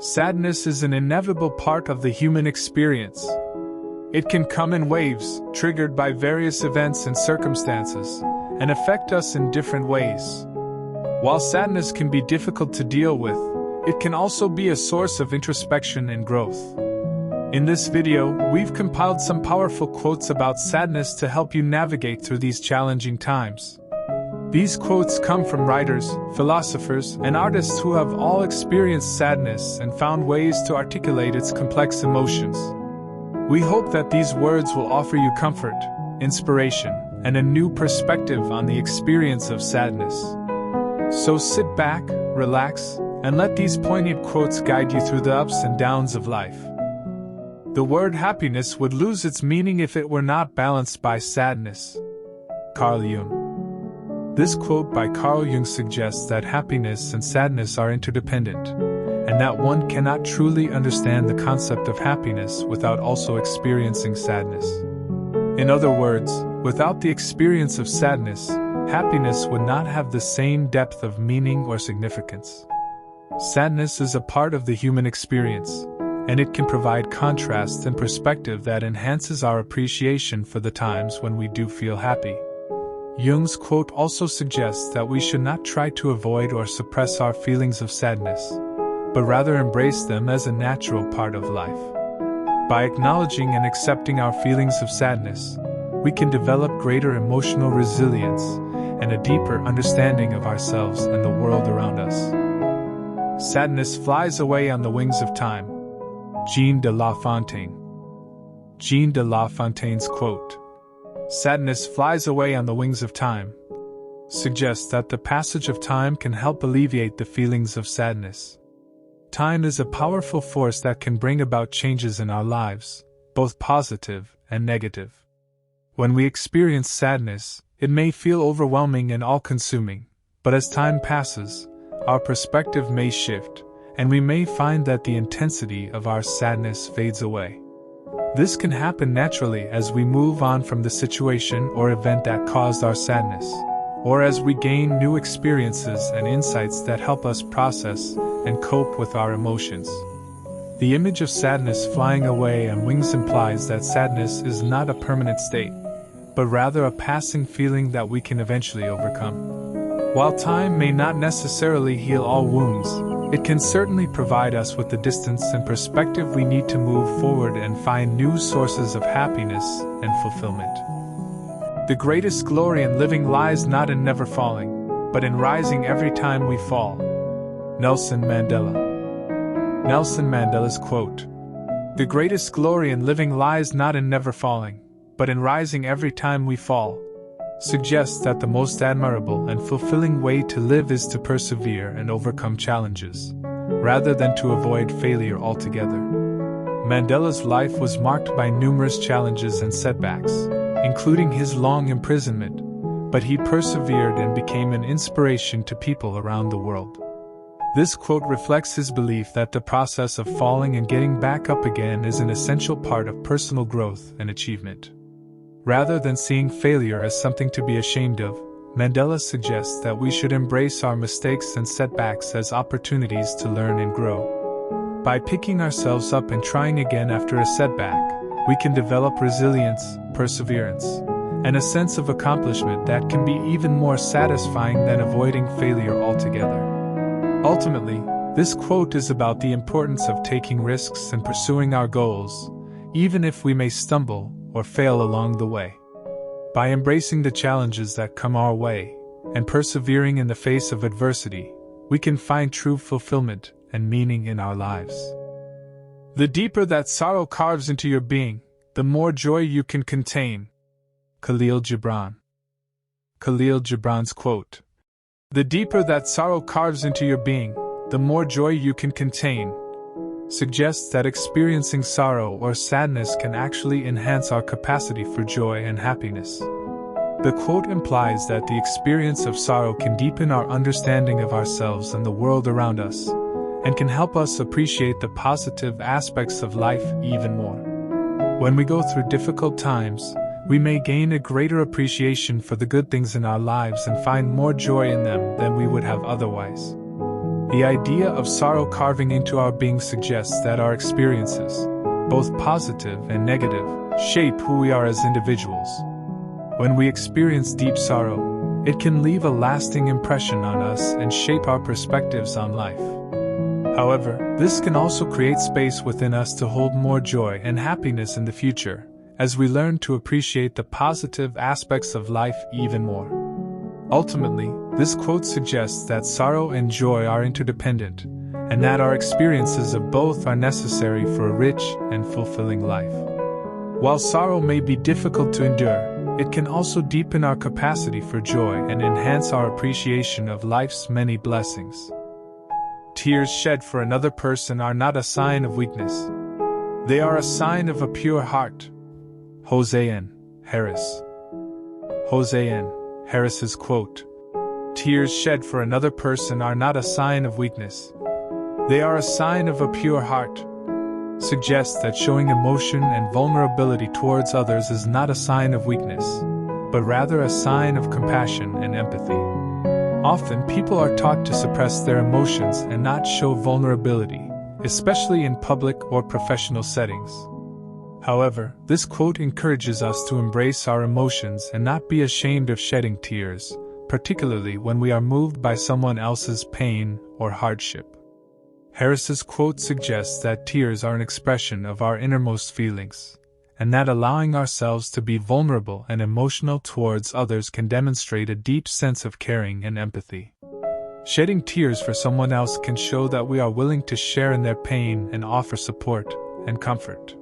Sadness is an inevitable part of the human experience. It can come in waves, triggered by various events and circumstances, and affect us in different ways. While sadness can be difficult to deal with, it can also be a source of introspection and growth. In this video, we've compiled some powerful quotes about sadness to help you navigate through these challenging times. These quotes come from writers, philosophers, and artists who have all experienced sadness and found ways to articulate its complex emotions. We hope that these words will offer you comfort, inspiration, and a new perspective on the experience of sadness. So sit back, relax, and let these poignant quotes guide you through the ups and downs of life. The word happiness would lose its meaning if it were not balanced by sadness. Carl Jung. This quote by Carl Jung suggests that happiness and sadness are interdependent, and that one cannot truly understand the concept of happiness without also experiencing sadness. In other words, without the experience of sadness, happiness would not have the same depth of meaning or significance. Sadness is a part of the human experience, and it can provide contrast and perspective that enhances our appreciation for the times when we do feel happy. Jung's quote also suggests that we should not try to avoid or suppress our feelings of sadness, but rather embrace them as a natural part of life. By acknowledging and accepting our feelings of sadness, we can develop greater emotional resilience and a deeper understanding of ourselves and the world around us. Sadness flies away on the wings of time. Jean de La Fontaine. Jean de La Fontaine's quote, "Sadness flies away on the wings of time," suggests that the passage of time can help alleviate the feelings of sadness. Time is a powerful force that can bring about changes in our lives, both positive and negative. When we experience sadness, it may feel overwhelming and all-consuming, but as time passes, our perspective may shift, and we may find that the intensity of our sadness fades away. This can happen naturally as we move on from the situation or event that caused our sadness, or as we gain new experiences and insights that help us process and cope with our emotions. The image of sadness flying away on wings implies that sadness is not a permanent state, but rather a passing feeling that we can eventually overcome. While time may not necessarily heal all wounds, it can certainly provide us with the distance and perspective we need to move forward and find new sources of happiness and fulfillment. The greatest glory in living lies not in never falling, but in rising every time we fall. Nelson Mandela. Nelson Mandela's quote, "The greatest glory in living lies not in never falling, but in rising every time we fall," suggests that the most admirable and fulfilling way to live is to persevere and overcome challenges, rather than to avoid failure altogether. Mandela's life was marked by numerous challenges and setbacks, including his long imprisonment, but he persevered and became an inspiration to people around the world. This quote reflects his belief that the process of falling and getting back up again is an essential part of personal growth and achievement. Rather than seeing failure as something to be ashamed of, Mandela suggests that we should embrace our mistakes and setbacks as opportunities to learn and grow. By picking ourselves up and trying again after a setback, we can develop resilience, perseverance, and a sense of accomplishment that can be even more satisfying than avoiding failure altogether. Ultimately, this quote is about the importance of taking risks and pursuing our goals, even if we may stumble or fail along the way. By embracing the challenges that come our way and persevering in the face of adversity, we can find true fulfillment and meaning in our lives. The deeper that sorrow carves into your being, the more joy you can contain. Khalil Gibran. Khalil Gibran's quote, "The deeper that sorrow carves into your being, the more joy you can contain," suggests that experiencing sorrow or sadness can actually enhance our capacity for joy and happiness. The quote implies that the experience of sorrow can deepen our understanding of ourselves and the world around us, and can help us appreciate the positive aspects of life even more. When we go through difficult times, we may gain a greater appreciation for the good things in our lives and find more joy in them than we would have otherwise. The idea of sorrow carving into our being suggests that our experiences, both positive and negative, shape who we are as individuals. When we experience deep sorrow, it can leave a lasting impression on us and shape our perspectives on life. However, this can also create space within us to hold more joy and happiness in the future, as we learn to appreciate the positive aspects of life even more. Ultimately, this quote suggests that sorrow and joy are interdependent, and that our experiences of both are necessary for a rich and fulfilling life. While sorrow may be difficult to endure, it can also deepen our capacity for joy and enhance our appreciation of life's many blessings. Tears shed for another person are not a sign of weakness. They are a sign of a pure heart. Jose N. Harris. Jose N. Harris's quote, "Tears shed for another person are not a sign of weakness. They are a sign of a pure heart," suggests that showing emotion and vulnerability towards others is not a sign of weakness, but rather a sign of compassion and empathy. Often people are taught to suppress their emotions and not show vulnerability, especially in public or professional settings. However, this quote encourages us to embrace our emotions and not be ashamed of shedding tears, particularly when we are moved by someone else's pain or hardship. Harris's quote suggests that tears are an expression of our innermost feelings, and that allowing ourselves to be vulnerable and emotional towards others can demonstrate a deep sense of caring and empathy. Shedding tears for someone else can show that we are willing to share in their pain and offer support and comfort.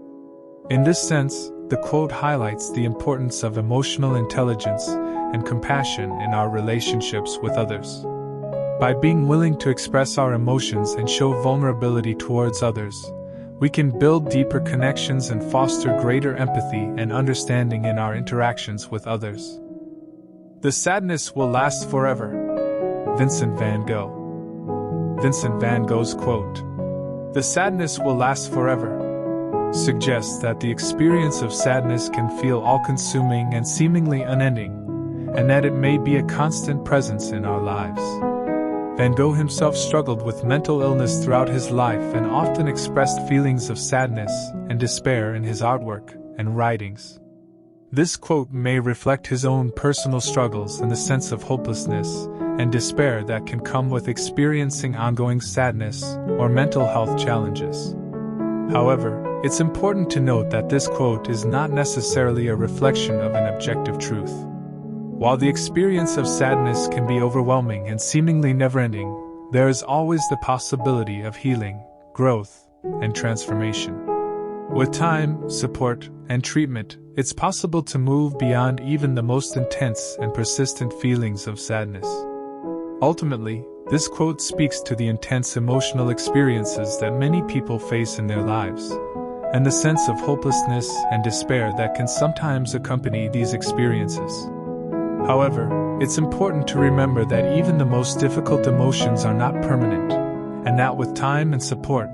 In this sense, the quote highlights the importance of emotional intelligence and compassion in our relationships with others. By being willing to express our emotions and show vulnerability towards others, we can build deeper connections and foster greater empathy and understanding in our interactions with others. The sadness will last forever. Vincent van Gogh. Vincent van Gogh's quote, "The sadness will last forever," suggests that the experience of sadness can feel all-consuming and seemingly unending, and that it may be a constant presence in our lives. Van Gogh himself struggled with mental illness throughout his life and often expressed feelings of sadness and despair in his artwork and writings. This quote may reflect his own personal struggles and the sense of hopelessness and despair that can come with experiencing ongoing sadness or mental health challenges. However, it's important to note that this quote is not necessarily a reflection of an objective truth. While the experience of sadness can be overwhelming and seemingly never-ending, there is always the possibility of healing, growth, and transformation. With time, support, and treatment, it's possible to move beyond even the most intense and persistent feelings of sadness. Ultimately, this quote speaks to the intense emotional experiences that many people face in their lives, and the sense of hopelessness and despair that can sometimes accompany these experiences. However, it's important to remember that even the most difficult emotions are not permanent, and that with time and support,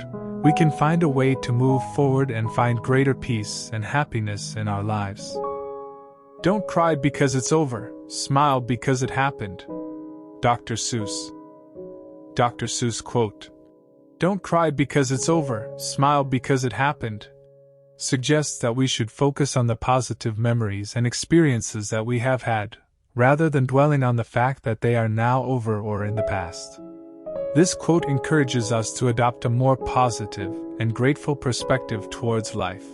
we can find a way to move forward and find greater peace and happiness in our lives. Don't cry because it's over, smile because it happened. Dr. Seuss. Dr. Seuss quote, "Don't cry because it's over, smile because it happened," suggests that we should focus on the positive memories and experiences that we have had, rather than dwelling on the fact that they are now over or in the past. This quote encourages us to adopt a more positive and grateful perspective towards life.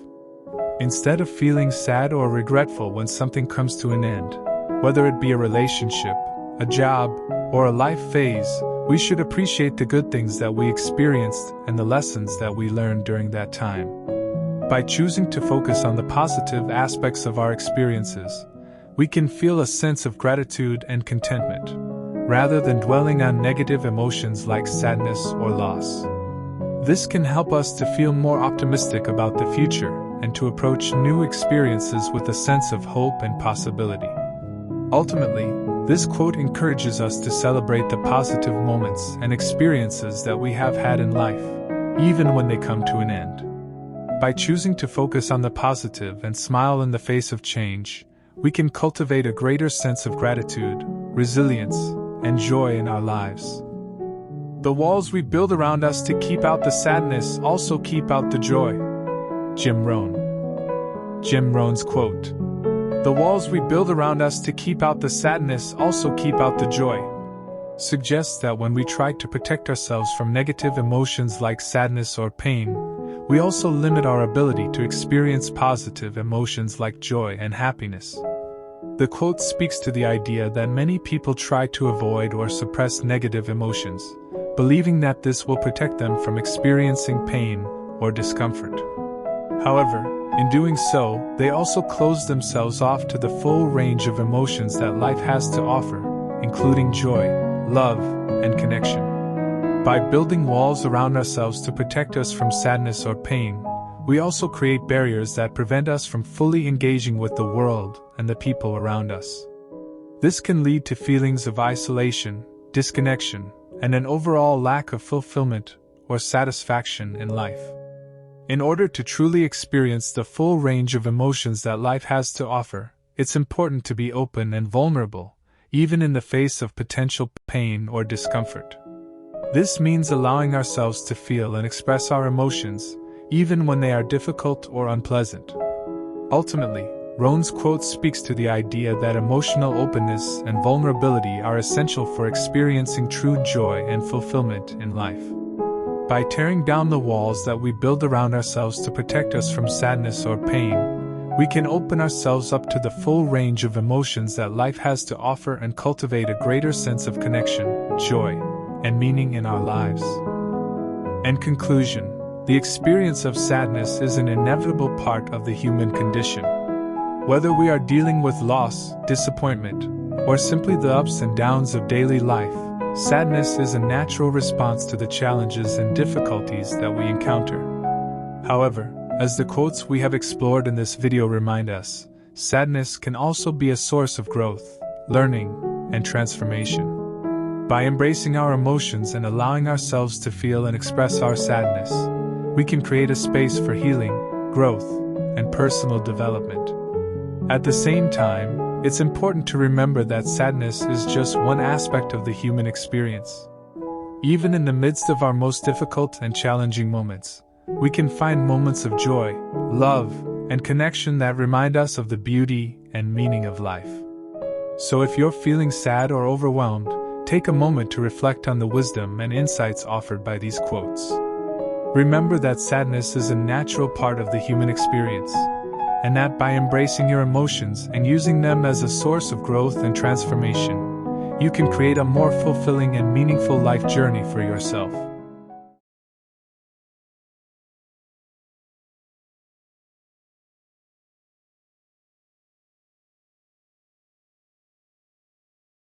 Instead of feeling sad or regretful when something comes to an end, whether it be a relationship, a job, or a life phase, we should appreciate the good things that we experienced and the lessons that we learned during that time. By choosing to focus on the positive aspects of our experiences, we can feel a sense of gratitude and contentment, rather than dwelling on negative emotions like sadness or loss. This can help us to feel more optimistic about the future and to approach new experiences with a sense of hope and possibility. Ultimately, this quote encourages us to celebrate the positive moments and experiences that we have had in life, even when they come to an end. By choosing to focus on the positive and smile in the face of change, we can cultivate a greater sense of gratitude, resilience, and joy in our lives. The walls we build around us to keep out the sadness also keep out the joy. Jim Rohn. Jim Rohn's quote. The walls we build around us to keep out the sadness also keep out the joy, suggests that when we try to protect ourselves from negative emotions like sadness or pain, we also limit our ability to experience positive emotions like joy and happiness. The quote speaks to the idea that many people try to avoid or suppress negative emotions, believing that this will protect them from experiencing pain or discomfort. However, in doing so, they also close themselves off to the full range of emotions that life has to offer, including joy, love, and connection. By building walls around ourselves to protect us from sadness or pain, we also create barriers that prevent us from fully engaging with the world and the people around us. This can lead to feelings of isolation, disconnection, and an overall lack of fulfillment or satisfaction in life. In order to truly experience the full range of emotions that life has to offer, it's important to be open and vulnerable, even in the face of potential pain or discomfort. This means allowing ourselves to feel and express our emotions, even when they are difficult or unpleasant. Ultimately, Rohn's quote speaks to the idea that emotional openness and vulnerability are essential for experiencing true joy and fulfillment in life. By tearing down the walls that we build around ourselves to protect us from sadness or pain, we can open ourselves up to the full range of emotions that life has to offer and cultivate a greater sense of connection, joy, and meaning in our lives. In conclusion, the experience of sadness is an inevitable part of the human condition. Whether we are dealing with loss, disappointment, or simply the ups and downs of daily life, sadness is a natural response to the challenges and difficulties that we encounter. However, as the quotes we have explored in this video remind us, sadness can also be a source of growth, learning, and transformation. By embracing our emotions and allowing ourselves to feel and express our sadness, we can create a space for healing, growth, and personal development. At the same time, it's important to remember that sadness is just one aspect of the human experience. Even in the midst of our most difficult and challenging moments, we can find moments of joy, love, and connection that remind us of the beauty and meaning of life. So if you're feeling sad or overwhelmed, take a moment to reflect on the wisdom and insights offered by these quotes. Remember that sadness is a natural part of the human experience, and that by embracing your emotions and using them as a source of growth and transformation, you can create a more fulfilling and meaningful life journey for yourself.